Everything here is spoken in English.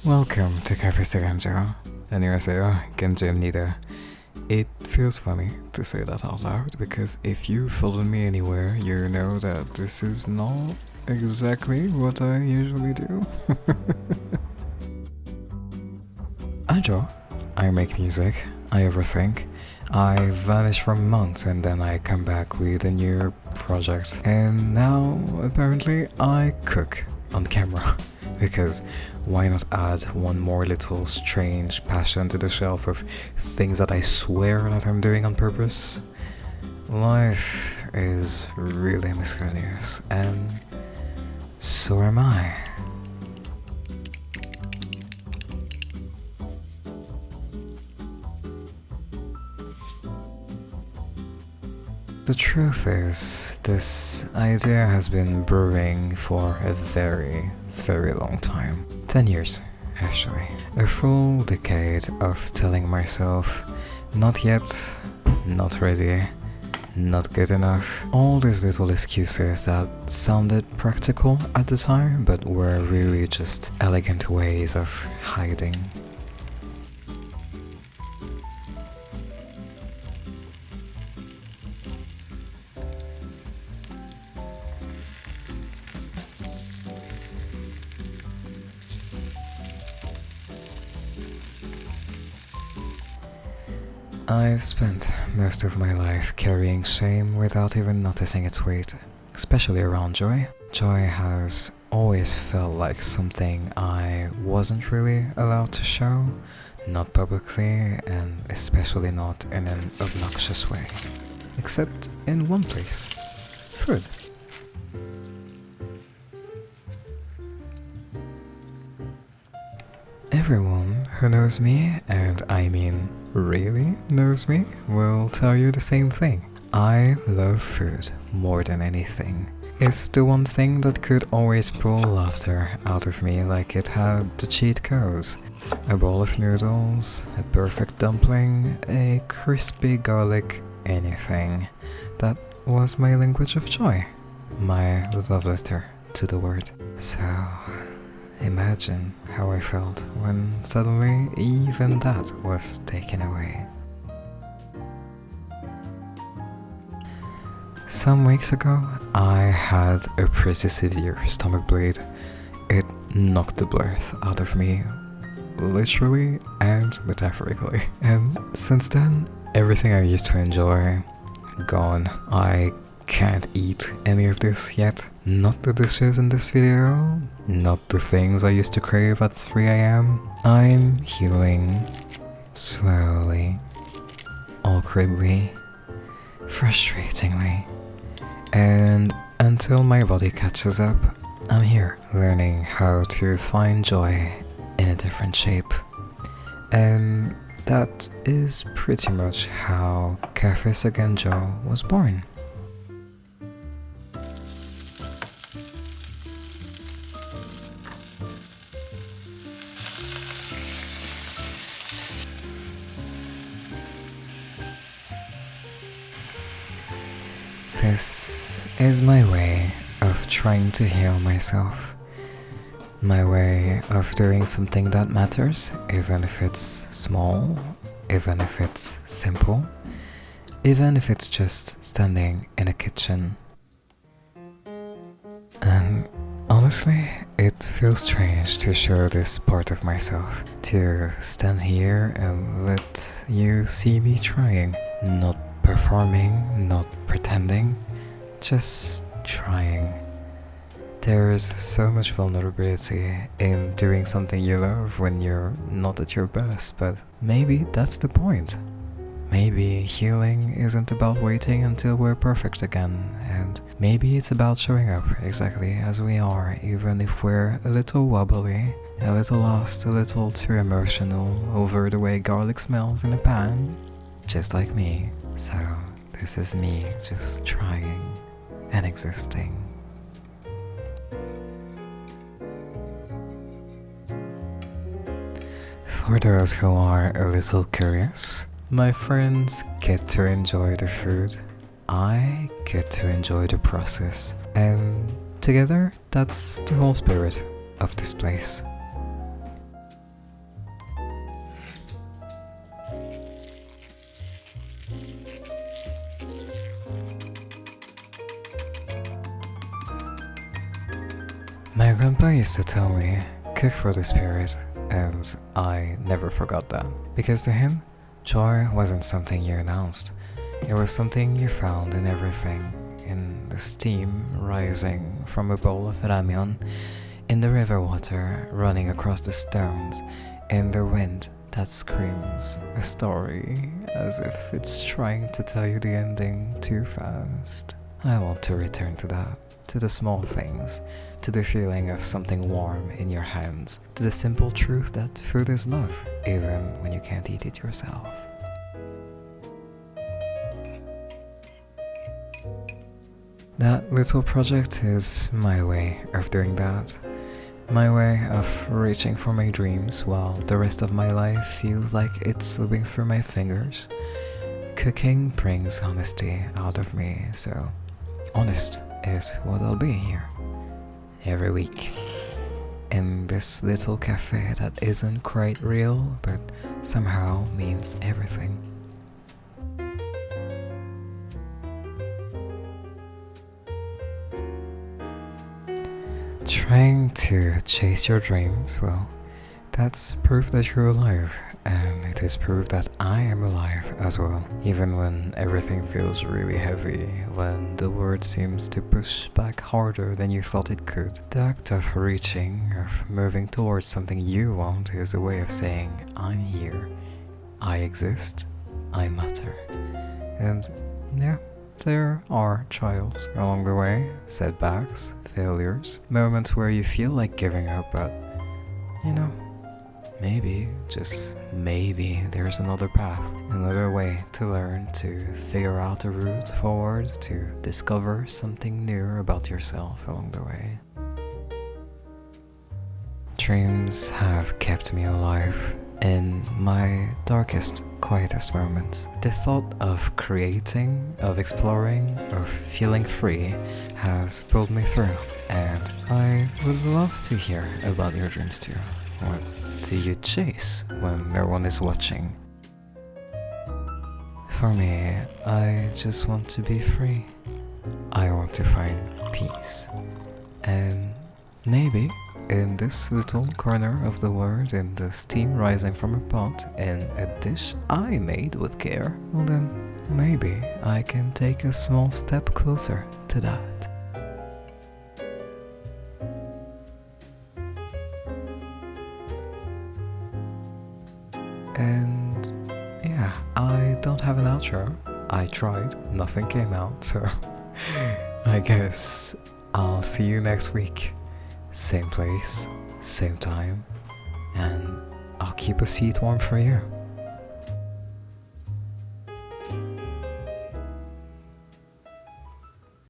Welcome to Cafe Seganjo. 안녕하세요, genjo입니다. It feels funny to say that out loud because if you follow me anywhere, you know that this is not exactly what I usually do. I draw, I make music, I overthink, I vanish for months and then I come back with a new project. And now, apparently, I cook on camera. Because why not add one more little strange passion to the shelf of things that I swear that I'm doing on purpose? Life is really miscellaneous, and so am I. The truth is, this idea has been brewing for a very long time. 10 years, actually. A full decade of telling myself, not yet, not ready, not good enough. All these little excuses that sounded practical at the time, but were really just elegant ways of hiding. I've spent most of my life carrying shame without even noticing its weight, especially around joy. Joy has always felt like something I wasn't really allowed to show, not publicly, and especially not in an obnoxious way. Except in one place: food. Everyone who knows me, and I mean really knows me, will tell you the same thing. I love food more than anything. It's the one thing that could always pull laughter out of me like it had the cheat codes. A bowl of noodles, a perfect dumpling, a crispy garlic anything. That was my language of joy. My love letter to the world. So imagine how I felt when suddenly even that was taken away. Some weeks ago, I had a pretty severe stomach bleed. It knocked the breath out of me, literally and metaphorically. And since then, everything I used to enjoy, gone. I can't eat any of this yet. Not the dishes in this video, not the things I used to crave at 3 a.m. I'm healing slowly, awkwardly, frustratingly, and until my body catches up, I'm here learning how to find joy in a different shape. And that is pretty much how Cafe Seganjo was born. This is my way of trying to heal myself. My way of doing something that matters, even if it's small, even if it's simple, even if it's just standing in a kitchen. And honestly, it feels strange to show this part of myself, to stand here and let you see me trying, not performing, not pretending, just trying. There's so much vulnerability in doing something you love when you're not at your best, but maybe that's the point. Maybe healing isn't about waiting until we're perfect again, and maybe it's about showing up exactly as we are, even if we're a little wobbly, a little lost, a little too emotional over the way garlic smells in a pan, just like me. So, this is me just trying and existing. For those who are a little curious, my friends get to enjoy the food. I get to enjoy the process. And together, that's the whole spirit of this place. Grandpa used to tell me, cook for the spirit, and I never forgot that. Because to him, joy wasn't something you announced. It was something you found in everything. In the steam rising from a bowl of ramyeon, in the river water running across the stones, in the wind that screams a story as if it's trying to tell you the ending too fast. I want to return to that, to the small things, to the feeling of something warm in your hands, to the simple truth that food is love, even when you can't eat it yourself. That little project is my way of doing that. My way of reaching for my dreams while the rest of my life feels like it's slipping through my fingers. Cooking brings honesty out of me, so honest is what I'll be here. Every week. In this little cafe that isn't quite real, but somehow means everything. Trying to chase your dreams, well, that's proof that you're alive, and it is proof that I am alive as well. Even when everything feels really heavy, when the world seems to push back harder than you thought it could, the act of reaching, of moving towards something you want is a way of saying, I'm here, I exist, I matter. And yeah, there are trials along the way, setbacks, failures, moments where you feel like giving up, but maybe, just maybe, there's another path, another way to learn, to figure out a route forward, to discover something new about yourself along the way. Dreams have kept me alive in my darkest, quietest moments. The thought of creating, of exploring, of feeling free has pulled me through, and I would love to hear about your dreams too. What do you chase when no one is watching? For me, I just want to be free. I want to find peace. And maybe in this little corner of the world, in the steam rising from a pot, in a dish I made with care, well then, maybe I can take a small step closer to that. And yeah, I don't have an outro. I tried, nothing came out, so I guess I'll see you next week. Same place, same time, and I'll keep a seat warm for you.